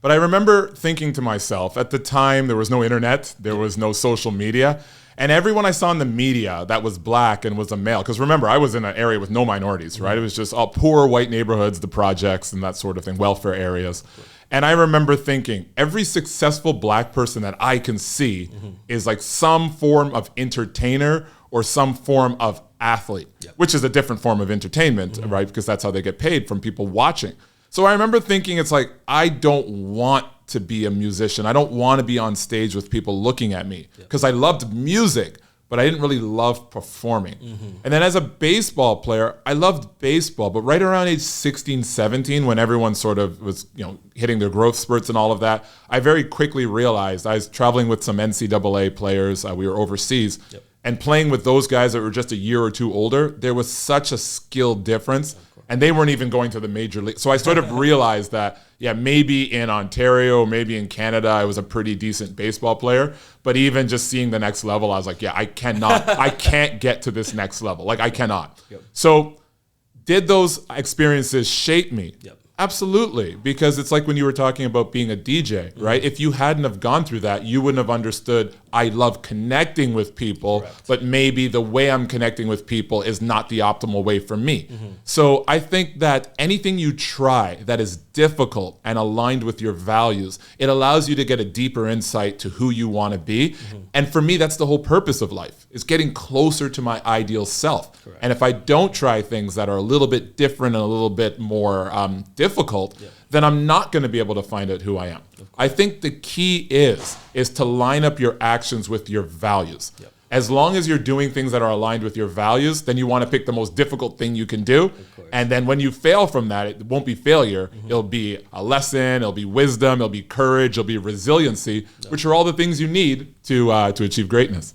But I remember thinking to myself, at the time, there was no internet, there was no social media, and everyone I saw in the media that was black and was a male, because remember, I was in an area with no minorities, right? It was just all poor white neighborhoods, the projects and that sort of thing, welfare areas. And I remember thinking, every successful black person that I can see is like some form of entertainer or some form of athlete, which is a different form of entertainment, right? Because that's how they get paid, from people watching. So I remember thinking, it's like, I don't want to be a musician. I don't want to be on stage with people looking at me, because I loved music, but I didn't really love performing. And then as a baseball player, I loved baseball, but right around age 16, 17, when everyone sort of was, hitting their growth spurts and all of that, I very quickly realized I was traveling with some NCAA players. We were overseas. And playing with those guys that were just a year or two older, there was such a skill difference. And they weren't even going to the major league. So I sort of realized that, maybe in Ontario, maybe in Canada, I was a pretty decent baseball player. But even just seeing the next level, I was like, I can't get to this next level. Like, I cannot. So did those experiences shape me? Absolutely, because it's like when you were talking about being a DJ, right? If you hadn't have gone through that, you wouldn't have understood I love connecting with people, but maybe the way I'm connecting with people is not the optimal way for me. So I think that anything you try that is difficult and aligned with your values, it allows you to get a deeper insight to who you want to be. And for me, that's the whole purpose of life, is getting closer to my ideal self. And if I don't try things that are a little bit different and a little bit more difficult, then I'm not going to be able to find out who I am. I think the key is to line up your actions with your values. As long as you're doing things that are aligned with your values, then you want to pick the most difficult thing you can do. And then when you fail from that, it won't be failure. It'll be a lesson, it'll be wisdom, it'll be courage, it'll be resiliency, which are all the things you need to achieve greatness.